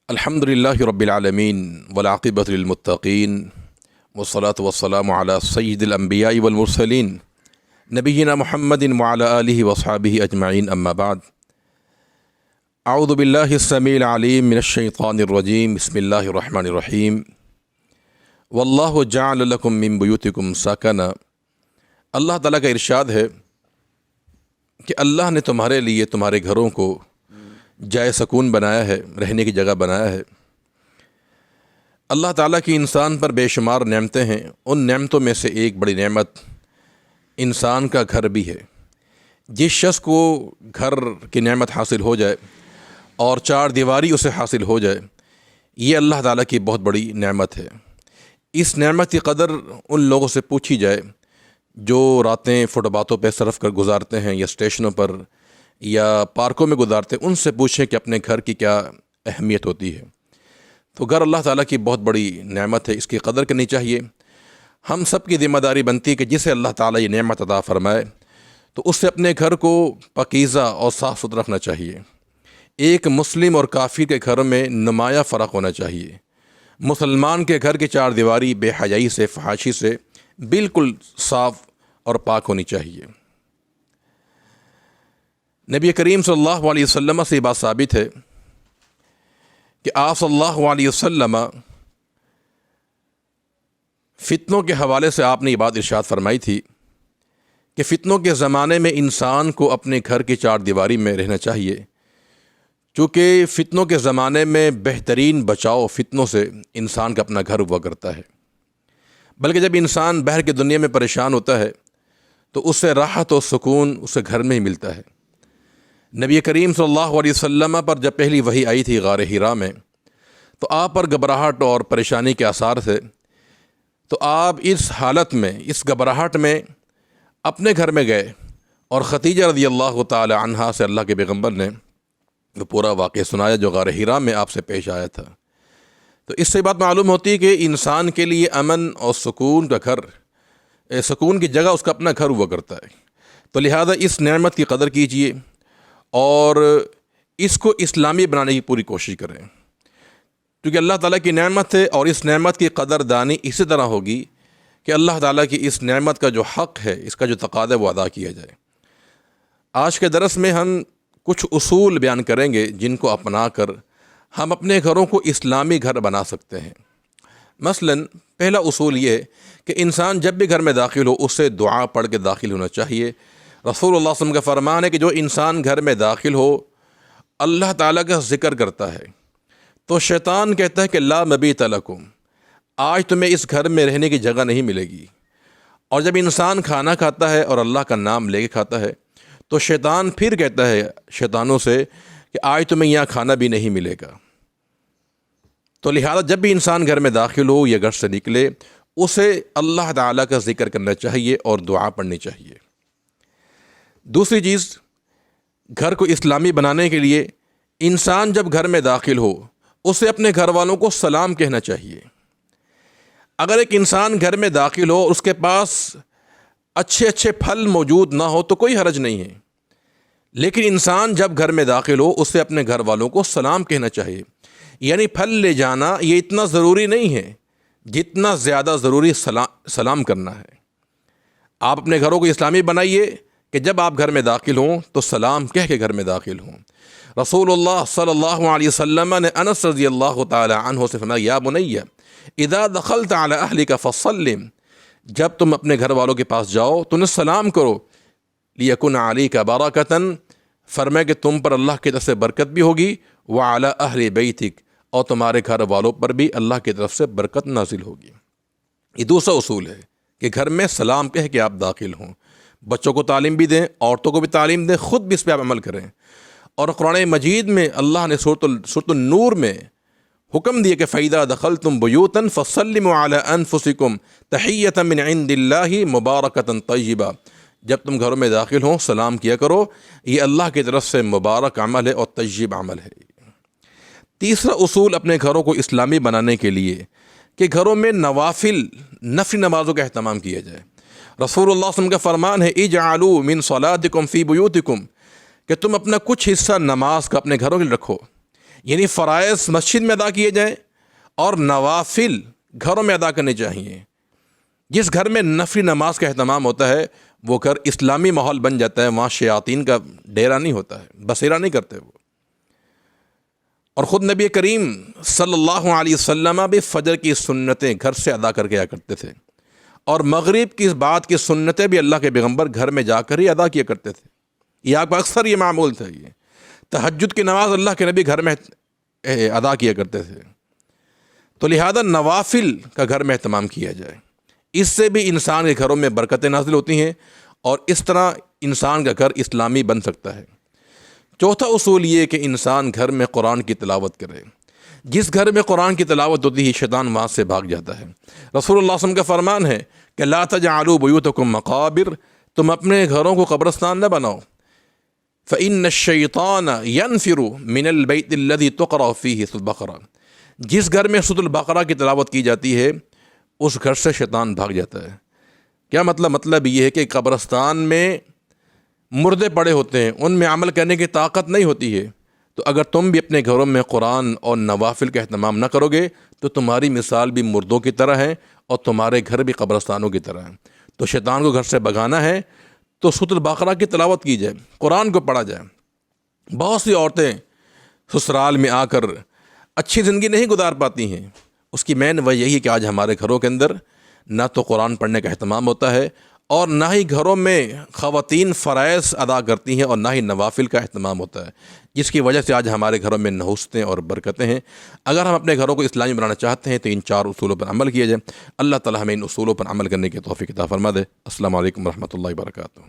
الحمدللہ رب العالمین والعاقبۃ للمتقین والصلاة والسلام علی سید الانبیاء والمرسلین نبینا محمد وعلی آلہ واصحابہ اجمعین اما بعد اعوذ باللہ السمیع العلیم من الشیطان الرجیم بسم اللہ الرحمن الرحیم واللہ جعل لکم من بیوتکم سکنا۔ اللہ تعالیٰ کا ارشاد ہے کہ اللہ نے تمہارے لیے تمہارے گھروں کو جائے سکون بنایا ہے، رہنے کی جگہ بنایا ہے۔ اللہ تعالیٰ کی انسان پر بے شمار نعمتیں ہیں، ان نعمتوں میں سے ایک بڑی نعمت انسان کا گھر بھی ہے۔ جس شخص کو گھر کی نعمت حاصل ہو جائے اور چار دیواری اسے حاصل ہو جائے، یہ اللہ تعالیٰ کی بہت بڑی نعمت ہے۔ اس نعمت کی قدر ان لوگوں سے پوچھی جائے جو راتیں فٹ باتھوں پہ صرف کر گزارتے ہیں یا اسٹیشنوں پر یا پارکوں میں گزارتے ہیں، ان سے پوچھیں کہ اپنے گھر کی کیا اہمیت ہوتی ہے۔ تو گھر اللہ تعالیٰ کی بہت بڑی نعمت ہے، اس کی قدر کرنی چاہیے۔ ہم سب کی ذمہ داری بنتی ہے کہ جسے اللہ تعالیٰ یہ نعمت عطا فرمائے تو اس سے اپنے گھر کو پاکیزہ اور صاف ستھرا رکھنا چاہیے۔ ایک مسلم اور کافر کے گھر میں نمایاں فرق ہونا چاہیے۔ مسلمان کے گھر کی چار دیواری بے حیائی سے، فحاشی سے بالکل صاف اور پاک ہونی چاہیے۔ نبی کریم صلی اللہ علیہ وسلم سے یہ بات ثابت ہے کہ آپ صلی اللہ علیہ وسلم فتنوں کے حوالے سے آپ نے یہ بات ارشاد فرمائی تھی کہ فتنوں کے زمانے میں انسان کو اپنے گھر کی چار دیواری میں رہنا چاہیے، چونکہ فتنوں کے زمانے میں بہترین بچاؤ فتنوں سے انسان کا اپنا گھر ہوا کرتا ہے۔ بلکہ جب انسان باہر کی دنیا میں پریشان ہوتا ہے تو اس سے راحت و سکون اسے گھر میں ہی ملتا ہے۔ نبی کریم صلی اللہ علیہ وسلم پر جب پہلی وحی آئی تھی غار حرا میں تو آپ پر گھبراہٹ اور پریشانی کے آثار تھے، تو آپ اس حالت میں، اس گھبراہٹ میں اپنے گھر میں گئے اور خدیجہ رضی اللہ تعالی عنہا سے اللہ کے پیغمبر نے وہ پورا واقعہ سنایا جو غار حرا میں آپ سے پیش آیا تھا۔ تو اس سے بات معلوم ہوتی ہے کہ انسان کے لیے امن اور سکون کا گھر، سکون کی جگہ اس کا اپنا گھر ہوا کرتا ہے۔ تو لہذا اس نعمت کی قدر کیجیے اور اس کو اسلامی بنانے کی پوری کوشش کریں، کیونکہ اللہ تعالیٰ کی نعمت ہے اور اس نعمت کی قدر دانی اسی طرح ہوگی کہ اللہ تعالیٰ کی اس نعمت کا جو حق ہے، اس کا جو تقاضا ہے وہ ادا کیا جائے۔ آج کے درس میں ہم کچھ اصول بیان کریں گے جن کو اپنا کر ہم اپنے گھروں کو اسلامی گھر بنا سکتے ہیں۔ مثلاً پہلا اصول یہ ہے کہ انسان جب بھی گھر میں داخل ہو اسے دعا پڑھ کے داخل ہونا چاہیے۔ رسول اللہ صلی اللہ علیہ وسلم کا فرمان ہے کہ جو انسان گھر میں داخل ہو اللہ تعالیٰ کا ذکر کرتا ہے تو شیطان کہتا ہے کہ لا مبیت لکم، آج تمہیں اس گھر میں رہنے کی جگہ نہیں ملے گی۔ اور جب انسان کھانا کھاتا ہے اور اللہ کا نام لے کے کھاتا ہے تو شیطان پھر کہتا ہے شیطانوں سے کہ آج تمہیں یہاں کھانا بھی نہیں ملے گا۔ تو لہذا جب بھی انسان گھر میں داخل ہو یا گھر سے نکلے اسے اللہ تعالیٰ کا ذکر کرنا چاہیے اور دعا پڑھنی چاہیے۔ دوسری چیز، گھر کو اسلامی بنانے کے لیے انسان جب گھر میں داخل ہو اسے اپنے گھر والوں کو سلام کہنا چاہیے۔ اگر ایک انسان گھر میں داخل ہو اور اس کے پاس اچھے اچھے پھل موجود نہ ہو تو کوئی حرج نہیں ہے، لیکن انسان جب گھر میں داخل ہو اسے اپنے گھر والوں کو سلام کہنا چاہیے۔ یعنی پھل لے جانا یہ اتنا ضروری نہیں ہے جتنا زیادہ ضروری سلام کرنا ہے۔ آپ اپنے گھروں کو اسلامی بنائیے کہ جب آپ گھر میں داخل ہوں تو سلام کہہ کے گھر میں داخل ہوں۔ رسول اللہ صلی اللہ علیہ وسلم نے انس رضی اللہ تعالی عنہ سے فرمایا یا بنی اذا دخلت علی اہلک فسلم، جب تم اپنے گھر والوں کے پاس جاؤ تو انہیں سلام کرو، لیکن علیک برکۃ، فرمائے کہ تم پر اللہ کی طرف سے برکت بھی ہوگی، وعلی اہل بیتک، اور تمہارے گھر والوں پر بھی اللہ کی طرف سے برکت نازل ہوگی۔ یہ دوسرا اصول ہے کہ گھر میں سلام کہہ کے آپ داخل ہوں۔ بچوں کو تعلیم بھی دیں، عورتوں کو بھی تعلیم دیں، خود بھی اس پہ آپ عمل کریں۔ اور قرآن مجید میں اللہ نے سورۃ النور میں حکم دیا کہ فَإِذَا دَخَلْتُمْ بُيُوتًا فَسَلِّمُوا عَلَىٰ أَنفُسِكُمْ تَحِيَّةً مِّنْ عِندِ اللَّهِ مُبَارَكَةً طَيِّبَةً، جب تم گھروں میں داخل ہوں سلام کیا کرو، یہ اللہ کی طرف سے مبارک عمل ہے اور طیب عمل ہے۔ تیسرا اصول اپنے گھروں کو اسلامی بنانے کے لیے کہ گھروں میں نوافل، نفل نمازوں کا اہتمام کیا جائے۔ رسول اللہ صلی اللہ علیہ وسلم کا فرمان ہے اجعلوا من صلاتکم فی بیوتکم، کہ تم اپنا کچھ حصہ نماز کا اپنے گھروں کے لیے رکھو۔ یعنی فرائض مسجد میں ادا کیے جائیں اور نوافل گھروں میں ادا کرنے چاہیے۔ جس گھر میں نفلی نماز کا اہتمام ہوتا ہے وہ گھر اسلامی ماحول بن جاتا ہے، وہاں شیاطین کا ڈیرا نہیں ہوتا ہے، بسیرا نہیں کرتے وہ۔ اور خود نبی کریم صلی اللہ علیہ وسلم بھی فجر کی سنتیں گھر سے ادا کر کے آیا کرتے تھے، اور مغرب کی بعد کی سنتیں بھی اللہ کے پیغمبر گھر میں جا کر ہی ادا کیا کرتے تھے۔ یہ آپ کا اکثر یہ معمول تھا۔ یہ تہجد کی نماز اللہ کے نبی گھر میں ادا کیا کرتے تھے، تو لہذا نوافل کا گھر میں اہتمام کیا جائے، اس سے بھی انسان کے گھروں میں برکتیں نازل ہوتی ہیں، اور اس طرح انسان کا گھر اسلامی بن سکتا ہے۔ چوتھا اصول یہ کہ انسان گھر میں قرآن کی تلاوت کرے۔ جس گھر میں قرآن کی تلاوت ہوتی ہے شیطان وہاں سے بھاگ جاتا ہے۔ رسول اللہ صلی اللہ علیہ وسلم کا فرمان ہے کہ لا تجعلوا بیوتکم مقابر، تم اپنے گھروں کو قبرستان نہ بناؤ۔ فإن الشیطان ينفر من البیت الذی تقرأ فیہ سورۃ البقرہ، جس گھر میں سورۃ البقرہ کی تلاوت کی جاتی ہے اس گھر سے شیطان بھاگ جاتا ہے۔ کیا مطلب یہ ہے کہ قبرستان میں مردے پڑے ہوتے ہیں، ان میں عمل کرنے کی طاقت نہیں ہوتی ہے، تو اگر تم بھی اپنے گھروں میں قرآن اور نوافل کا اہتمام نہ کرو گے تو تمہاری مثال بھی مردوں کی طرح ہے، اور تمہارے گھر بھی قبرستانوں کی طرح ہیں۔ تو شیطان کو گھر سے بھگانا ہے تو سورۃ البقرہ کی تلاوت کی جائے، قرآن کو پڑھا جائے۔ بہت سی عورتیں سسرال میں آ کر اچھی زندگی نہیں گزار پاتی ہیں، اس کی مین وجہ یہی ہے کہ آج ہمارے گھروں کے اندر نہ تو قرآن پڑھنے کا اہتمام ہوتا ہے، اور نہ ہی گھروں میں خواتین فرائض ادا کرتی ہیں، اور نہ ہی نوافل کا اہتمام ہوتا ہے، جس کی وجہ سے آج ہمارے گھروں میں نحوستیں اور برکتیں ہیں۔ اگر ہم اپنے گھروں کو اسلامی بنانا چاہتے ہیں تو ان 4 اصولوں پر عمل کیا جائے۔ اللہ تعالی ہمیں ان اصولوں پر عمل کرنے کی توفیق عطا فرما دے۔ السلام علیکم ورحمۃ اللہ وبرکاتہ۔